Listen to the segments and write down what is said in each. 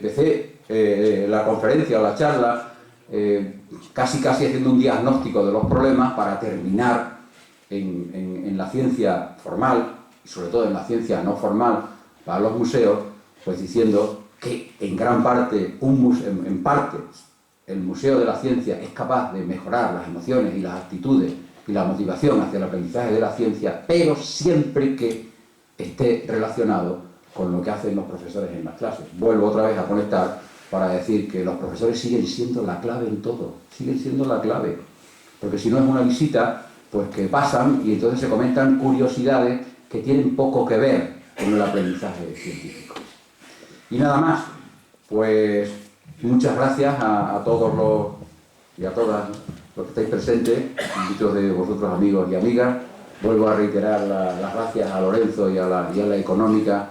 Empecé la conferencia o la charla casi haciendo un diagnóstico de los problemas para terminar en la ciencia formal y sobre todo en la ciencia no formal para los museos, pues diciendo que en gran parte, en parte, el Museo de la Ciencia es capaz de mejorar las emociones y las actitudes y la motivación hacia el aprendizaje de la ciencia, pero siempre que esté relacionado con lo que hacen los profesores en las clases. Vuelvo otra vez a conectar para decir que los profesores siguen siendo la clave en todo, siguen siendo la clave, porque si no es una visita, pues que pasan y entonces se comentan curiosidades que tienen poco que ver con el aprendizaje científico. Y nada más, pues muchas gracias a todos los y a todas los que estáis presentes, muchos de vosotros amigos y amigas. Vuelvo a reiterar las gracias a Lorenzo y a la Económica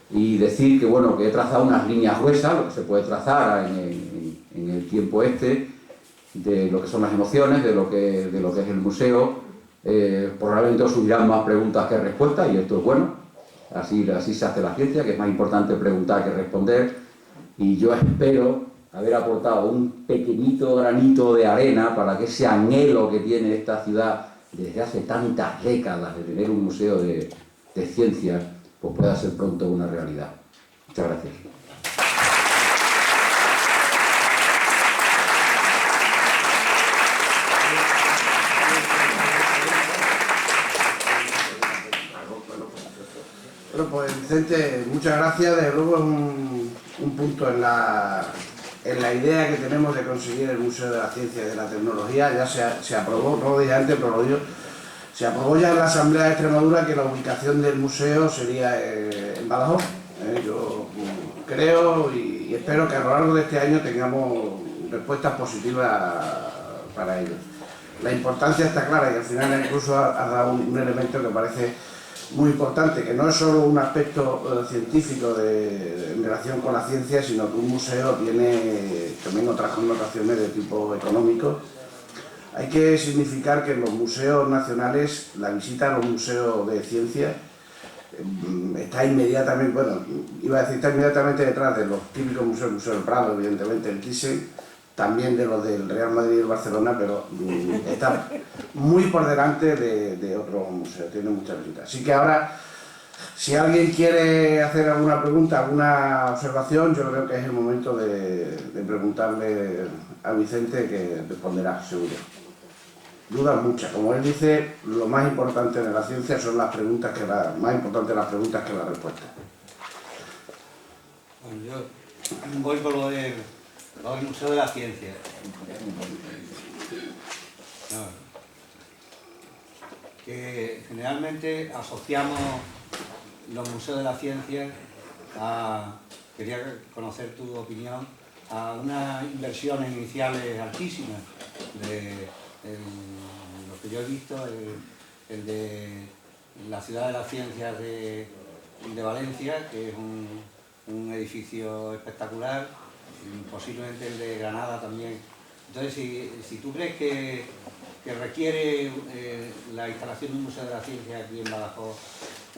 y decir que, bueno, que he trazado unas líneas gruesas, lo que se puede trazar en el tiempo de lo que son las emociones, de lo que es el museo. Probablemente os subirán más preguntas que respuestas y esto es bueno, así se hace la ciencia, que es más importante preguntar que responder, y yo espero haber aportado un pequeñito granito de arena para que ese anhelo que tiene esta ciudad desde hace tantas décadas de tener un museo de ciencias, pues pueda ser pronto una realidad. Muchas gracias. Bueno, pues Vicente, muchas gracias. Desde luego es un punto en la idea que tenemos de conseguir el Museo de la Ciencia y de la Tecnología. Ya se aprobó, no lo dije antes, pero lo digo, se aprobó ya en la Asamblea de Extremadura que la ubicación del museo sería en Badajoz. Yo creo y espero que a lo largo de este año tengamos respuestas positivas para ellos. La importancia está clara y al final incluso ha dado un elemento que parece muy importante, que no es solo un aspecto científico en relación con la ciencia, sino que un museo tiene también otras connotaciones de tipo económico. Hay que significar que en los museos nacionales, la visita a los museos de ciencia está inmediatamente, bueno, iba a decir, está inmediatamente detrás de los típicos museos, el Museo del Prado, evidentemente, el Thyssen, también de los del Real Madrid y el Barcelona, pero está muy por delante de otros museos, tiene muchas visitas. Así que ahora, si alguien quiere hacer alguna pregunta, alguna observación, yo creo que es el momento de preguntarle a Vicente, que responderá, seguro. Dudas muchas. Como él dice, lo más importante de la ciencia son las preguntas más importantes las preguntas que las respuestas. Bueno, yo voy por lo del Museo de la Ciencia. Que generalmente asociamos los museos de la ciencia quería conocer tu opinión, a unas inversiones iniciales altísimas. Lo que yo he visto, el de la Ciudad de las Ciencias de Valencia, que es un edificio espectacular, y posiblemente el de Granada también. Entonces, si tú crees que requiere la instalación de un Museo de la Ciencia aquí en Badajoz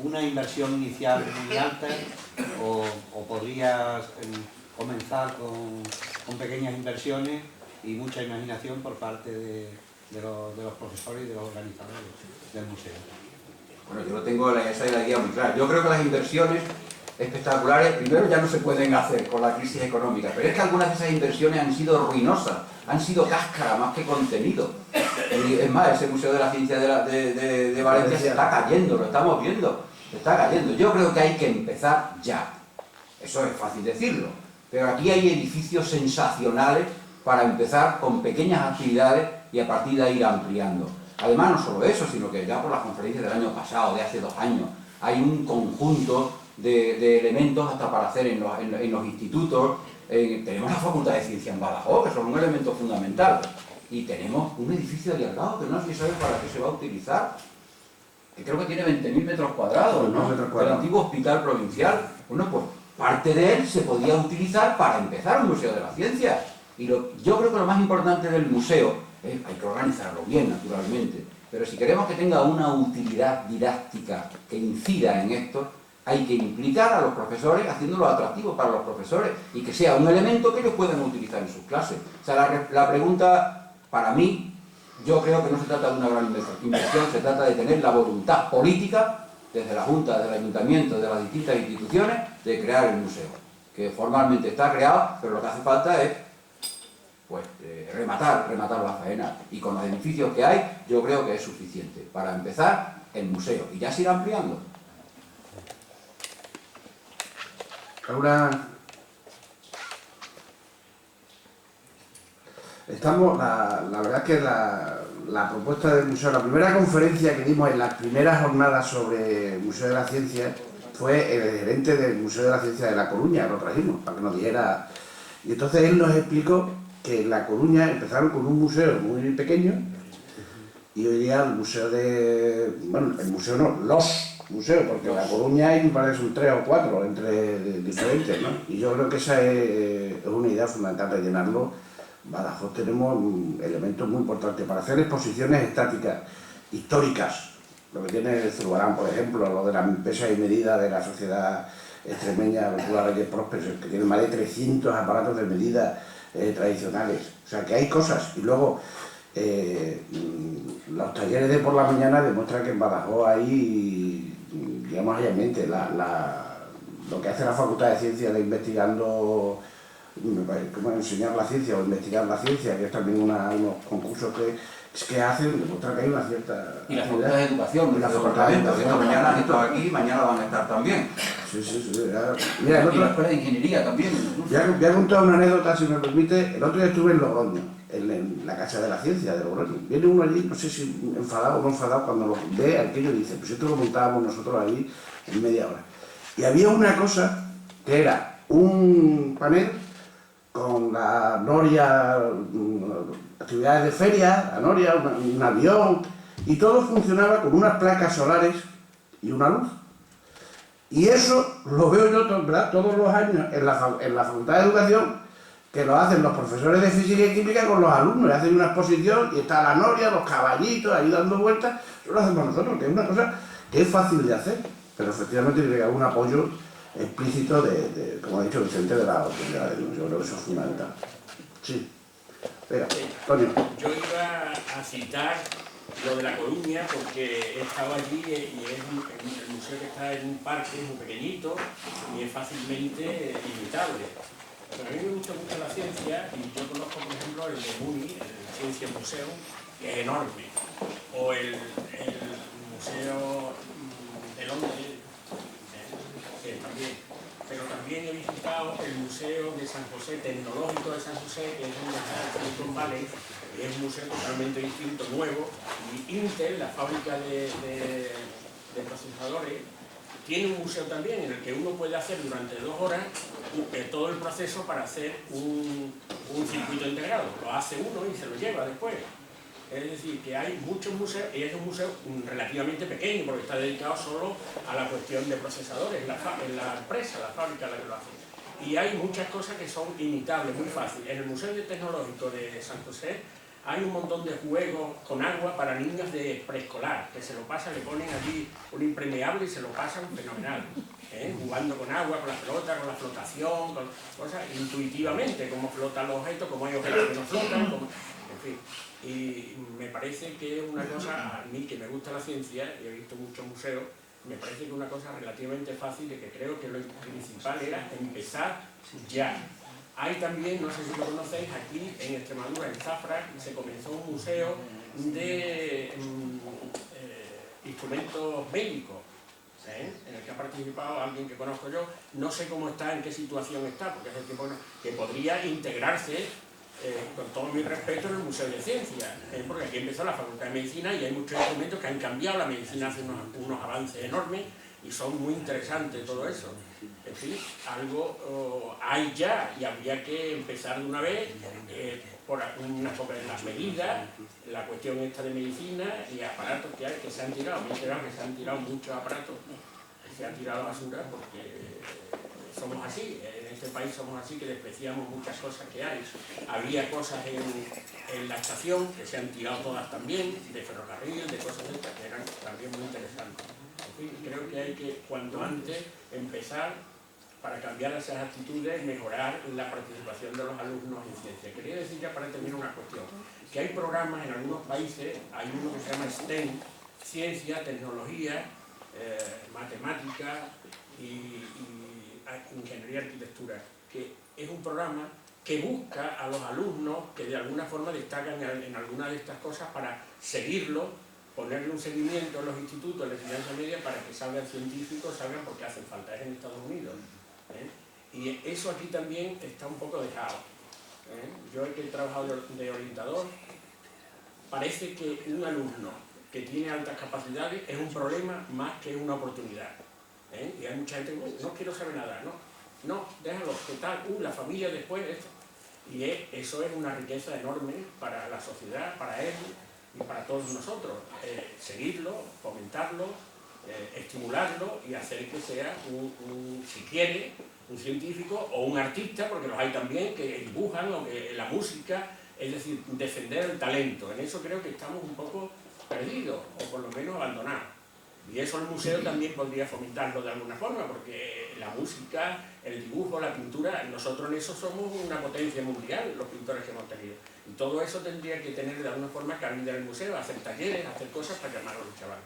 una inversión inicial muy alta, o podrías comenzar con pequeñas inversiones y mucha imaginación por parte de los profesores y de los organizadores del museo. Bueno, yo no tengo esa idea muy clara. Yo creo que las inversiones espectaculares, primero, ya no se pueden hacer con la crisis económica, pero es que algunas de esas inversiones han sido ruinosas, han sido cáscara más que contenido. Es más, ese Museo de la Ciencia de Valencia se está cayendo, lo estamos viendo, se está cayendo. Yo creo que hay que empezar ya. Eso es fácil decirlo, pero aquí hay edificios sensacionales para empezar con pequeñas actividades y a partir de ahí ir ampliando. Además, no solo eso, sino que ya por las conferencias del año pasado, de hace 2 años, hay un conjunto de elementos hasta para hacer en los institutos. Tenemos la Facultad de Ciencia en Badajoz, que son un elemento fundamental, y tenemos un edificio ahí al lado que no se sabe para qué se va a utilizar, que creo que tiene 20.000 metros cuadrados, ¿no? El antiguo hospital provincial. Bueno, pues parte de él se podía utilizar para empezar un museo de la ciencia. Y yo creo que lo más importante del museo hay que organizarlo bien, naturalmente, pero si queremos que tenga una utilidad didáctica que incida en esto, hay que implicar a los profesores haciéndolo atractivo para los profesores y que sea un elemento que ellos puedan utilizar en sus clases. O sea, la pregunta, para mí, yo creo que no se trata de una gran inversión, se trata de tener la voluntad política, desde la Junta, desde el Ayuntamiento, de las distintas instituciones, de crear el museo, que formalmente está creado, pero lo que hace falta es pues, rematar la faena, y con los edificios que hay, yo creo que es suficiente para empezar el museo, y ya se irá ampliando. Ahora estamos, la verdad es que la propuesta del museo, la primera conferencia que dimos en las primeras jornadas sobre el Museo de la Ciencia fue el gerente del Museo de la Ciencia de La Coruña, lo trajimos para que nos dijera, y entonces él nos explicó que en La Coruña empezaron con un museo muy pequeño y hoy día el museo el museo no, los museos, porque en La Coruña hay, me parece, son 3 o 4 entre diferentes, ¿no? Y yo creo que esa es una idea fundamental, rellenarlo. Badajoz tenemos elementos muy importantes para hacer exposiciones estáticas, históricas, lo que tiene el Zurbarán, por ejemplo, lo de la pesa y medida de la sociedad extremeña, Ventura Reyes Prósperos, que tiene más de 300 aparatos de medida tradicionales. O sea, que hay cosas. Y luego, los talleres de por la mañana demuestran que en Badajoz hay, digamos, hay ambiente. Lo que hace la Facultad de Ciencias de investigando, cómo enseñar la ciencia o investigar la ciencia, que es también unos concursos que hacen, demuestra que hay una cierta... Y la Facultad de Educación, y la Facultad de Educación. Mañana han estado aquí, mañana van a estar también. Sí. Mira, Y la Escuela de Ingeniería también. Voy a contar una anécdota, si me permite. El otro día estuve en Logroño, en la Casa de la Ciencia de Logroño. Viene uno allí, no sé si enfadado o no enfadado, cuando lo ve aquello dice, pues esto lo montábamos nosotros allí en media hora. Y había una cosa que era un panel con la noria, actividades de feria, la noria, un avión, y todo funcionaba con unas placas solares y una luz. Y eso lo veo yo, ¿verdad?, todos los años en la Facultad de Educación, que lo hacen los profesores de Física y Química con los alumnos, y hacen una exposición y está la noria, los caballitos ahí dando vueltas. Eso lo hacemos nosotros, que es una cosa que es fácil de hacer, pero efectivamente tiene que haber un apoyo explícito como ha dicho Vicente, de la autoridad. Yo creo que eso es fundamental. Sí. Venga, Antonio. Yo iba a citar lo de La Coruña porque he estado allí y es el museo que está en un parque muy pequeñito y es fácilmente imitable. Pero a mí me gusta mucho la ciencia y yo conozco, por ejemplo, el de Muni, el Ciencia Museo, que es enorme, o el Museo de Londres, que también. Pero también he visitado el Museo de San José, Tecnológico de San José, que es en Silicon Valley, que es un museo totalmente distinto, nuevo, y Intel, la fábrica de procesadores, tiene un museo también en el que uno puede hacer durante 2 horas todo el proceso para hacer un circuito integrado. Lo hace uno y se lo lleva después. Es decir, que hay muchos museos, y es un museo relativamente pequeño, porque está dedicado solo a la cuestión de procesadores, la empresa, la fábrica la que lo hace. Y hay muchas cosas que son imitables, muy fáciles. En el Museo Tecnológico de San José hay un montón de juegos con agua para niños de preescolar, que se lo pasan, le ponen allí un impermeable y se lo pasan fenomenal. Jugando con agua, con la pelota, con la flotación, con cosas intuitivamente, cómo flotan los objetos, cómo hay objetos que no flotan, en fin. Y me parece que es una cosa, a mí que me gusta la ciencia, y he visto muchos museos, me parece que es una cosa relativamente fácil y que creo que lo principal era empezar ya. Hay también, no sé si lo conocéis, aquí en Extremadura, en Zafra, se comenzó un museo de instrumentos médicos, en el que ha participado alguien que conozco yo. No sé cómo está, en qué situación está, porque es el tiempo que podría integrarse, con todo mi respeto, en el Museo de Ciencias, porque aquí empezó la Facultad de Medicina y hay muchos instrumentos que han cambiado, la medicina hace unos avances enormes y son muy interesantes todo eso. En fin, algo hay ya y habría que empezar de una vez por las medidas, la cuestión esta de medicina y aparatos que hay, que se han tirado. Me he enterado que se han tirado muchos aparatos, que se han tirado a la basura porque somos así, en este país somos así, que despreciamos muchas cosas que hay. Había cosas en la estación que se han tirado todas también, de ferrocarril, de cosas de estas que eran también muy interesantes. En Sí, creo que hay que, cuanto antes, empezar para cambiar esas actitudes y mejorar la participación de los alumnos en ciencia. Quería decir ya para terminar una cuestión, que hay programas en algunos países, hay uno que se llama STEM, ciencia, tecnología, matemática y ingeniería y arquitectura, que es un programa que busca a los alumnos que de alguna forma destacan en alguna de estas cosas para seguirlo, ponerle un seguimiento en los institutos de enseñanza media para que salgan científicos, salgan porque hacen falta, es en Estados Unidos. Y eso aquí también está un poco dejado. Yo que he trabajado de orientador, parece que un alumno que tiene altas capacidades es un problema más que una oportunidad. Y hay mucha gente que no quiero saber nada, no, déjalo, ¿qué tal? La familia después, esto. Y eso es una riqueza enorme para la sociedad, para él y para todos nosotros. Seguirlo, fomentarlo, estimularlo y hacer que sea, si quiere, un científico o un artista, porque los hay también que dibujan o que la música, es decir, defender el talento. En eso creo que estamos un poco perdidos o por lo menos abandonados. Y eso el museo también podría fomentarlo de alguna forma, porque la música, el dibujo, la pintura, nosotros en eso somos una potencia mundial, los pintores que hemos tenido. Y todo eso tendría que tener de alguna forma cabida en el museo, hacer talleres, hacer cosas para llamar a los chavales.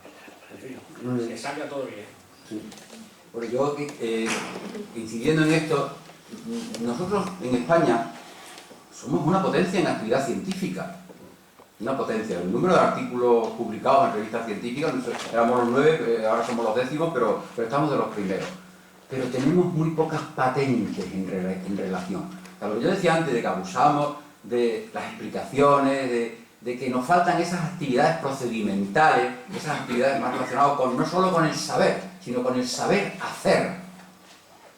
En fin, que salga todo bien. Sí. Porque yo, incidiendo en esto, nosotros en España somos una potencia en actividad científica. Una potencia. El número de artículos publicados en revistas científicas, no sé, éramos los 9, ahora somos los 10º, pero estamos de los primeros. Pero tenemos muy pocas patentes en relación. Claro, yo decía antes de que abusamos de las explicaciones, de que nos faltan esas actividades procedimentales, esas actividades más relacionadas con, no solo con el saber, sino con el saber hacer.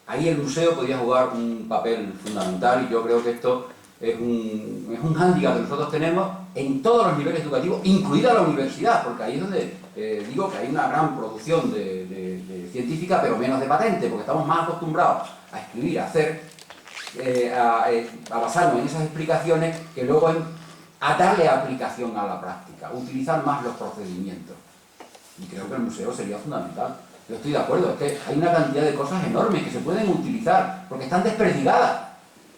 Ahí el museo podría jugar un papel fundamental y yo creo que esto es un hándicap que nosotros tenemos en todos los niveles educativos, incluida la universidad, porque ahí es donde digo que hay una gran producción de científica, pero menos de patente, porque estamos más acostumbrados a escribir, a hacer, a basarnos en esas explicaciones que luego a darle aplicación a la práctica, utilizar más los procedimientos. Y creo que el museo sería fundamental. Yo estoy de acuerdo, es que hay una cantidad de cosas enormes que se pueden utilizar, porque están desperdigadas.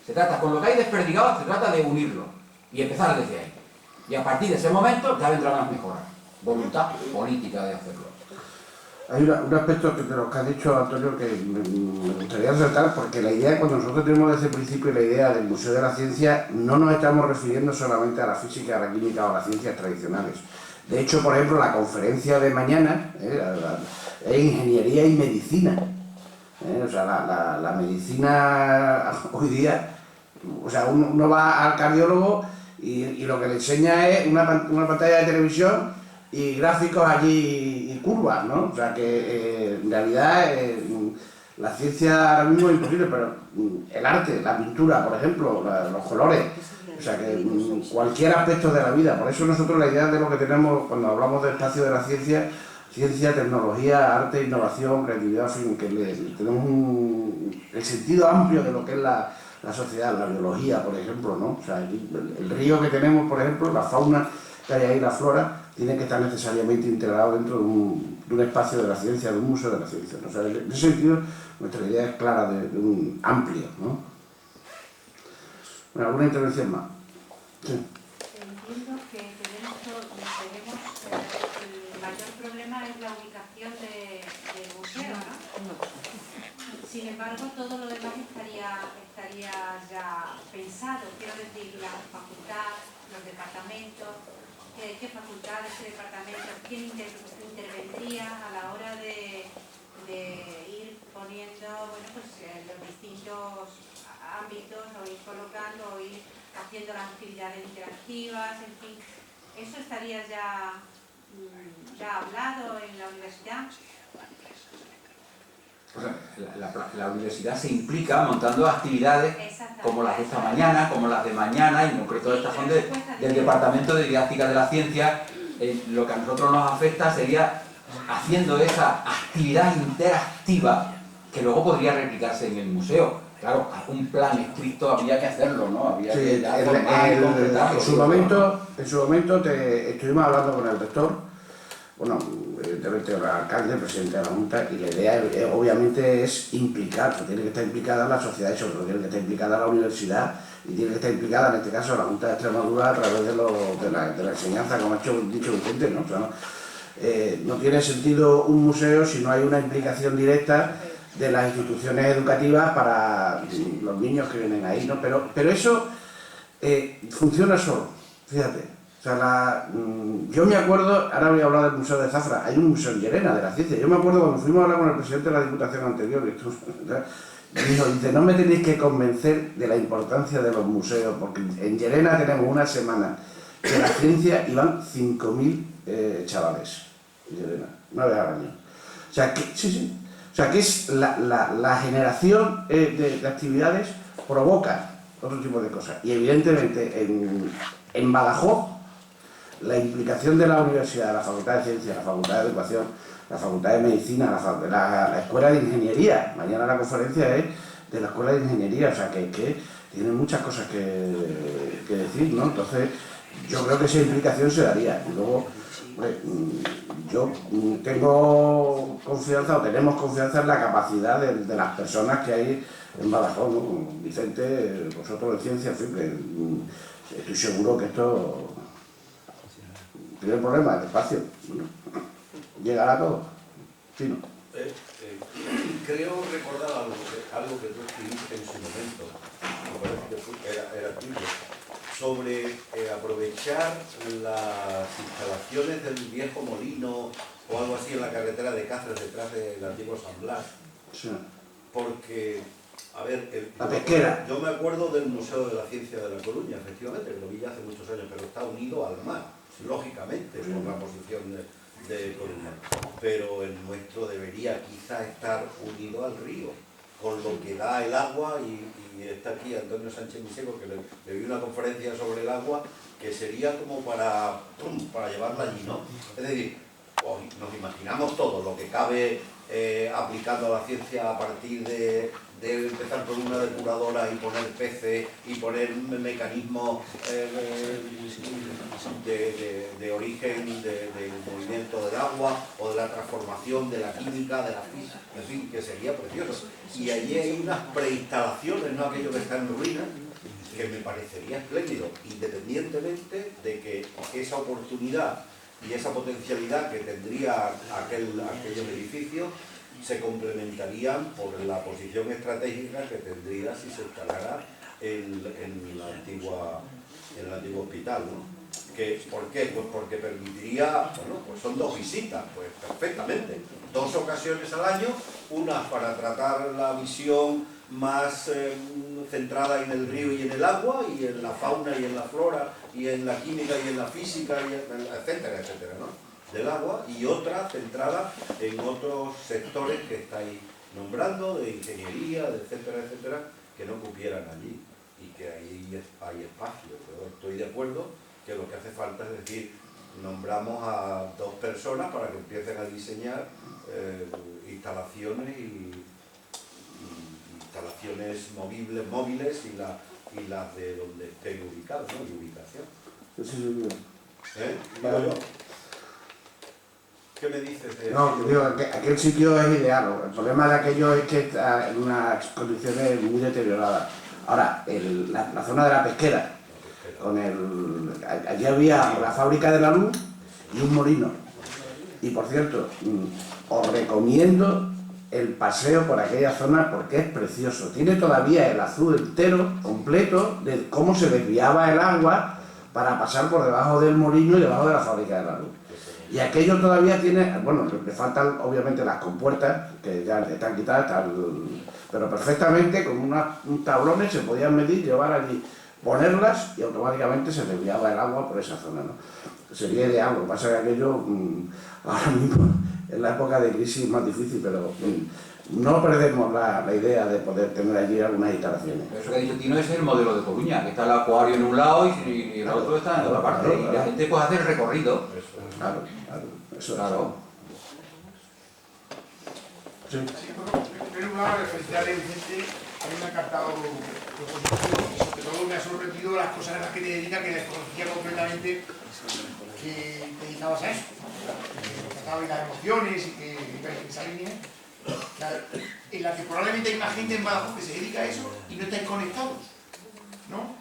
Se trata, con lo que hay desperdigado, se trata de unirlo y empezar desde ahí. Y a partir de ese momento ya vendrán las mejoras. Voluntad política de hacerlo. Hay un aspecto de lo que has dicho, Antonio, que me gustaría resaltar, porque la idea, cuando nosotros tenemos desde el principio la idea del Museo de la Ciencia, no nos estamos refiriendo solamente a la física, a la química o a las ciencias tradicionales. De hecho, por ejemplo, la conferencia de mañana es Ingeniería y Medicina. O sea, la medicina hoy día, o sea, uno va al cardiólogo y lo que le enseña es una pantalla de televisión y gráficos allí y curvas, ¿no? O sea que en realidad la ciencia ahora mismo es imposible, pero el arte, la pintura, por ejemplo, los colores, o sea que cualquier aspecto de la vida. Por eso nosotros la idea de lo que tenemos cuando hablamos del espacio de la ciencia, tecnología, arte, innovación, creatividad, en fin, que tenemos el sentido amplio de lo que es la sociedad, la biología, por ejemplo, ¿no? O sea, el río que tenemos, por ejemplo, la fauna que hay ahí, la flora, tiene que estar necesariamente integrado dentro de un espacio de la ciencia, de un museo de la ciencia, ¿no? O sea, en ese sentido, nuestra idea es clara de un amplio, ¿no? Bueno, ¿alguna intervención más? Sí. Entiendo que tenemos el mayor problema es la ubicación del museo, ¿no? Sin embargo, todo lo demás estaría ya pensado. Quiero decir, la facultad, los departamentos, qué facultades, qué departamentos, quién intervendría a la hora de ir poniendo, bueno, pues los distintos ámbitos, o ir colocando, o ir haciendo las actividades interactivas, en fin. ¿Eso estaría ya hablado en la universidad? O sea, la universidad se implica montando actividades como las de esta mañana, como las de mañana, y en concreto estas son del Departamento de Didáctica de la Ciencia. Lo que a nosotros nos afecta sería haciendo esa actividad interactiva que luego podría replicarse en el museo. Claro, un plan estricto había que hacerlo, ¿no? Había que formar y concretarlo. En su momento estuvimos hablando con el rector bueno, evidentemente el alcalde, el presidente de la Junta, y la idea obviamente es implicar, tiene que estar implicada la sociedad y sobre todo tiene que estar implicada la universidad y tiene que estar implicada en este caso la Junta de Extremadura a través de la enseñanza, como ha dicho Vicente, ¿no? O sea, no tiene sentido un museo si no hay una implicación directa de las instituciones educativas para los niños que vienen ahí, ¿no? Pero eso funciona solo, fíjate. O sea, yo me acuerdo, ahora voy a hablar del Museo de Zafra, hay un museo en Llerena de la ciencia. Yo me acuerdo cuando fuimos a hablar con el presidente de la Diputación anterior, dice, no me tenéis que convencer de la importancia de los museos, porque en Llerena tenemos una semana de la ciencia y van 5.000 chavales en Llerena, 9 al año. O sea, que, sí. O sea, que es la generación de actividades provoca otro tipo de cosas. Y evidentemente en Badajoz, la implicación de la universidad, la Facultad de Ciencias, la Facultad de Educación, la Facultad de Medicina, la Escuela de Ingeniería, mañana la conferencia es de la Escuela de Ingeniería, o sea que tiene muchas cosas que decir, ¿no? Entonces, yo creo que esa implicación se daría. Y luego, yo tengo confianza, o tenemos confianza en la capacidad de las personas que hay en Badajoz, ¿no? Vicente, vosotros en ciencia, en fin, estoy seguro que esto tiene problemas de espacio, ¿no? Llegará todo. Sí, ¿no? Creo recordar algo que tú escribiste en su momento, me parece que era tuyo, sobre aprovechar las instalaciones del viejo molino o algo así en la carretera de Cáceres detrás del antiguo San Blas. Sí. Porque, a ver, la pesquera. Yo me acuerdo del Museo de la Ciencia de La Coruña, efectivamente, que lo vi ya hace muchos años, pero está unido al mar, lógicamente, por la posición de Coruña. Pero el nuestro debería quizá estar unido al río, con lo que da el agua, y está aquí Antonio Sánchez Miseco, que le vi una conferencia sobre el agua, que sería como para llevarla allí, ¿no? Es decir, nos imaginamos todo lo que cabe aplicando a la ciencia a partir de empezar con una depuradora y poner peces y poner mecanismos de origen del movimiento del agua o de la transformación de la química, de la física, en fin, que sería precioso. Y allí hay unas preinstalaciones, no aquello que está en ruinas, que me parecería espléndido, independientemente de que esa oportunidad y esa potencialidad que tendría aquellos edificios se complementarían por la posición estratégica que tendría si se instalara en el antiguo hospital, ¿no? ¿Por qué? Pues porque permitiría, bueno, pues son 2 visitas, pues perfectamente, 2 ocasiones al año, una para tratar la visión más centrada en el río y en el agua, y en la fauna y en la flora, y en la química y en la física, etcétera, etcétera, ¿no? Del agua, y otra centrada en otros sectores que estáis nombrando, de ingeniería, etcétera, etcétera, que no cupieran allí, y que ahí hay espacio. Pero estoy de acuerdo que lo que hace falta es decir, nombramos a 2 personas para que empiecen a diseñar instalaciones instalaciones móviles y las de donde estén ubicados, ¿no? Y ubicación. Digo yo. ¿Qué me dices de No, digo, aquel sitio es ideal. El problema de aquello es que está en unas condiciones muy deterioradas. Ahora, la zona de la pesquera, allí había la fábrica de la luz y un molino. Y por cierto, os recomiendo el paseo por aquella zona porque es precioso. Tiene todavía el azul entero, completo, de cómo se desviaba el agua para pasar por debajo del molino y debajo de la fábrica de la luz. Y aquello todavía tiene, bueno, le faltan obviamente las compuertas, que ya están quitadas, pero perfectamente con unos tablones se podían medir, llevar allí, ponerlas y automáticamente se desviaba el agua por esa zona, ¿no? Sería ideal. Lo que pasa es que aquello, ahora mismo, en la época de crisis es más difícil, pero no perdemos la idea de poder tener allí algunas instalaciones. Eso que ha dicho Tino es el modelo de Coruña, que está el acuario en un lado y el otro está en otra parte, y la gente puede hacer recorrido. Claro, eso claro. Sí. Sí, bueno, en primer lugar, felicitarle a Vicente. A mí me ha encantado y sobre todo me ha sorprendido las cosas a las que te dedicas, que desconocía completamente que te dedicabas a eso. estaba en las emociones y que iba en esa línea, en la que probablemente hay más gente en Badajoz que se dedica a eso y no estáis conectados, ¿no?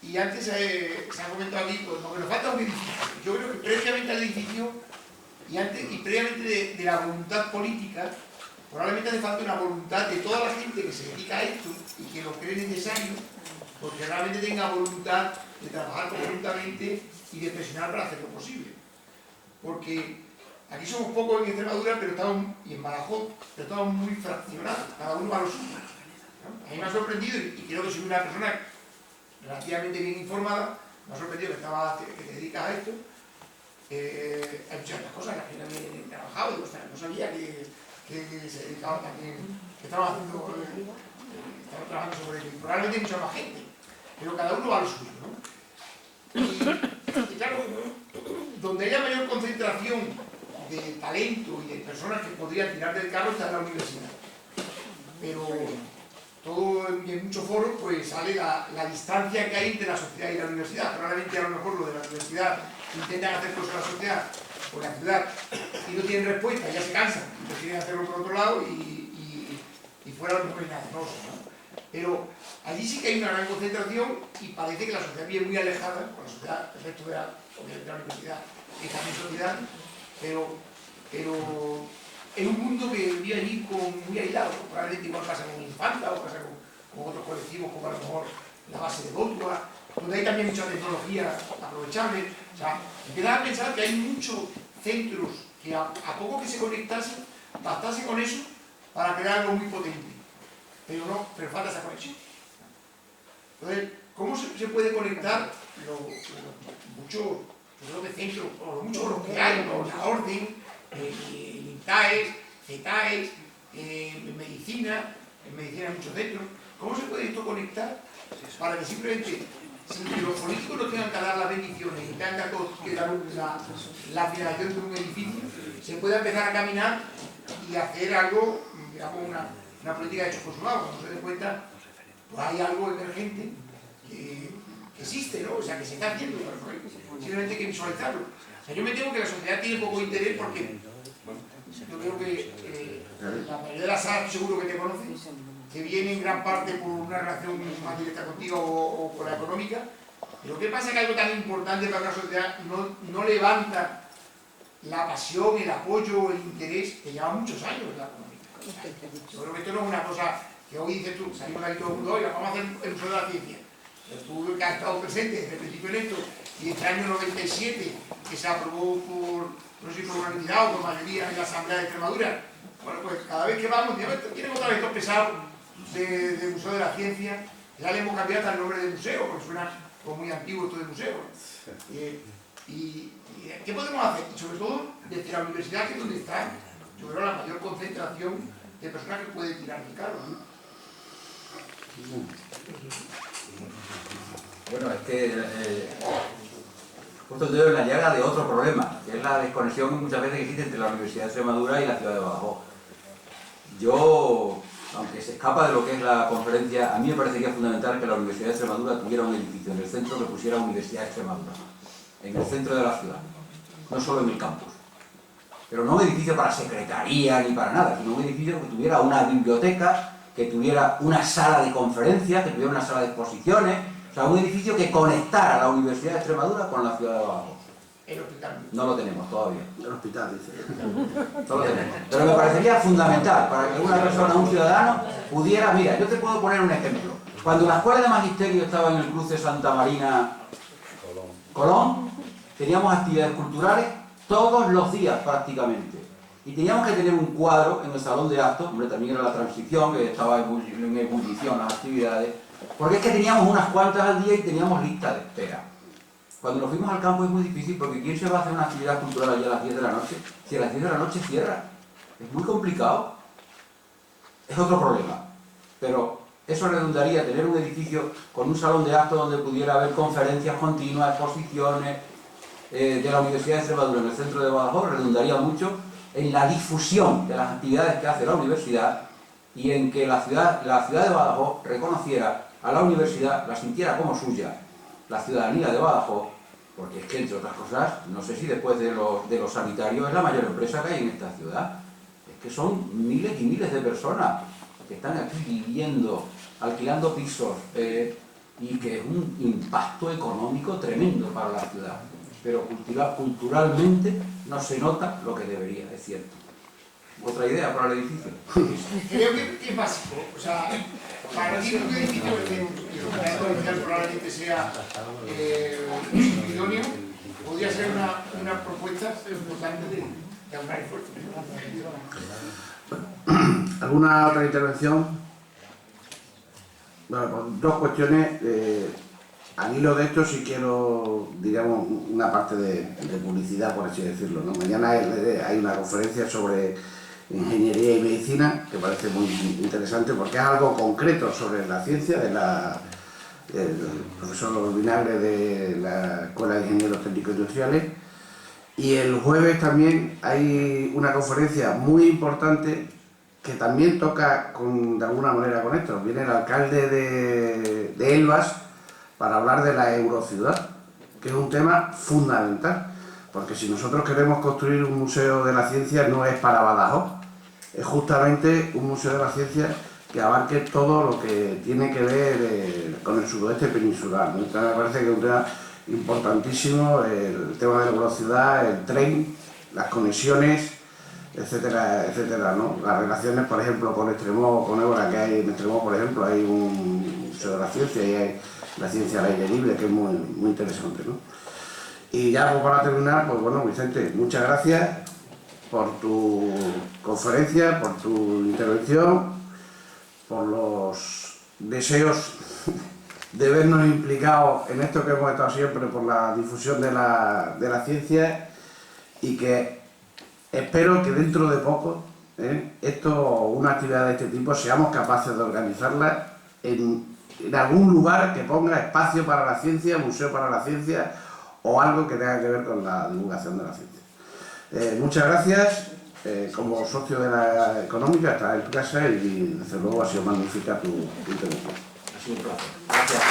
Y antes se ha comentado aquí, pues, no, que nos falta un edificio. Yo creo que previamente al edificio y previamente de la voluntad política, probablemente hace falta una voluntad de toda la gente que se dedica a esto y que lo cree necesario, porque realmente tenga voluntad de trabajar conjuntamente y de presionar para hacer lo posible. Porque aquí somos pocos en Extremadura, pero estamos, y en Badajoz, pero estamos muy fraccionados, cada uno va a lo suyo, ¿no? A mí me ha sorprendido, y creo que soy una persona relativamente bien informada, me ha sorprendido que te dedicas a esto. Hay muchas otras cosas que al final he trabajado, digo, no sabía que se dedicaba también, que estaba trabajando sobre ello, y probablemente hay mucha más gente, pero cada uno va a lo suyo, ¿no? Y claro, donde haya mayor concentración de talento y de personas que podrían tirar del carro está en la universidad. Pero todo en muchos foros pues sale la distancia que hay entre la sociedad y la universidad. Probablemente a lo mejor lo de la universidad intentan hacer cosas a la sociedad o la ciudad y no tienen respuesta, ya se cansan y prefieren hacerlo por otro lado y fuera a lo mejor nada, no lo sé, ¿no? Pero allí sí que hay una gran concentración y parece que la sociedad vive muy alejada, con la sociedad, el resto de la universidad y también sociedad, pero en un mundo que vive allí muy aislado. Probablemente igual pasa con Infanta o pasa con otros colectivos como a lo mejor la base de Botua, donde hay también mucha tecnología aprovechable. O sea, empiezas a pensar que hay muchos centros que a poco que se conectasen, bastase con eso para crear algo muy potente. Pero falta esa conexión. Entonces, ¿cómo se puede conectar muchos centros, o muchos los que hay, ¿no? La Orden, el INTAES, CETAES, en medicina hay muchos centros? ¿Cómo se puede esto conectar para que simplemente, sin los políticos no tengan que dar las bendiciones y tengan que dar la financiación de un edificio, se pueda empezar a caminar y hacer algo, digamos, una política de hecho por su lado? Cuando se den cuenta, pues hay algo emergente que existe, ¿no? O sea, que se está haciendo, pero simplemente hay que visualizarlo. O sea, yo me temo que la sociedad tiene poco interés porque, yo creo que la mayoría de las salas, seguro que te conocen, que viene en gran parte por una relación más directa contigo o por la económica, pero ¿qué pasa? Que algo tan importante para una sociedad no levanta la pasión, el apoyo, el interés que lleva muchos años la económica. Yo creo que esto no es una cosa que hoy dices tú, salimos aquí todo el mundo, hoy vamos a hacer el Museo de la Ciencia. Pero tú que has estado presente desde el principio en esto, y este año 97, que se aprobó por, no sé si por unanimidad o por mayoría en la Asamblea de Extremadura, bueno, pues cada vez que vamos, tienen otra vez estos pesados de Museo de la Ciencia, ya le hemos cambiado hasta el nombre del museo, porque suena como muy antiguo esto de museo. ¿Y qué podemos hacer? Y sobre todo, desde la universidad, que es donde está, yo creo, la mayor concentración de personas que pueden tirar del carro, ¿no? Bueno, es que justo el dedo en la llaga de otro problema, que es la desconexión muchas veces que existe entre la Universidad de Extremadura y la ciudad de Badajoz. Yo, aunque se escapa de lo que es la conferencia, a mí me parecería fundamental que la Universidad de Extremadura tuviera un edificio en el centro que pusiera Universidad de Extremadura, en el centro de la ciudad, no solo en el campus. Pero no un edificio para secretaría ni para nada, sino un edificio que tuviera una biblioteca, que tuviera una sala de conferencias, que tuviera una sala de exposiciones, o sea, un edificio que conectara la Universidad de Extremadura con la ciudad de Badajoz. El hospital. No lo tenemos todavía. El hospital, dice. No lo tenemos. Pero me parecería fundamental para que una persona, un ciudadano, pudiera... Mira, yo te puedo poner un ejemplo. Cuando la escuela de magisterio estaba en el cruce Santa Marina Colón, teníamos actividades culturales todos los días prácticamente. Y teníamos que tener un cuadro en el salón de actos, hombre, también era la transición, que estaba en ebullición las actividades, porque es que teníamos unas cuantas al día y teníamos lista de espera. Cuando nos fuimos al campo es muy difícil, porque ¿quién se va a hacer una actividad cultural allí a las 10 de la noche? Si a las 10 de la noche cierra. Es muy complicado. Es otro problema. Pero eso redundaría tener un edificio con un salón de actos donde pudiera haber conferencias continuas, exposiciones de la Universidad de Extremadura en el centro de Badajoz, redundaría mucho en la difusión de las actividades que hace la universidad y en que la ciudad de Badajoz reconociera a la universidad, la sintiera como suya, la ciudadanía de Badajoz, porque es que, entre otras cosas, no sé si después de los sanitarios es la mayor empresa que hay en esta ciudad. Es que son miles y miles de personas que están aquí viviendo, alquilando pisos, y que es un impacto económico tremendo para la ciudad. Pero culturalmente no se nota lo que debería, es cierto. ¿Otra idea para el edificio? Creo que es básico. O sea, partir de un edificio que lo que probablemente sea idóneo, podría ser una propuesta importante de aunar esfuerzos. ¿Alguna otra intervención? Bueno, pues dos cuestiones. Al hilo de esto sí quiero, digamos, una parte de publicidad, por así decirlo, ¿no? Mañana hay una conferencia sobre ingeniería y medicina, que parece muy interesante porque es algo concreto sobre la ciencia del profesor Vinagre de la Escuela de Ingenieros Técnicos Industriales. Y el jueves también hay una conferencia muy importante que también toca de alguna manera con esto. Viene el alcalde de Elvas para hablar de la eurociudad, que es un tema fundamental, porque si nosotros queremos construir un museo de la ciencia no es para Badajoz, es justamente un museo de la ciencia que abarque todo lo que tiene que ver con el sudoeste peninsular, ¿no? Entonces me parece que es un tema importantísimo, el tema de la velocidad, el tren, las conexiones, etcétera, etcétera, ¿no? Las relaciones, por ejemplo, con Extremó, con Évora, que hay en Extremó, por ejemplo, hay un museo de la ciencia y hay la ciencia al aire libre, que es muy, muy interesante, ¿no? Y ya pues, para terminar, pues bueno, Vicente, muchas gracias por tu conferencia, por tu intervención, por los deseos de vernos implicados en esto que hemos estado siempre por la difusión de la ciencia, y que espero que dentro de poco, una actividad de este tipo, seamos capaces de organizarla en algún lugar que ponga espacio para la ciencia, museo para la ciencia o algo que tenga que ver con la divulgación de la ciencia. Muchas gracias. Como socio de la Económica, estás en tu casa y desde luego ha sido magnífica tu intervención. Ha sido un placer. Gracias.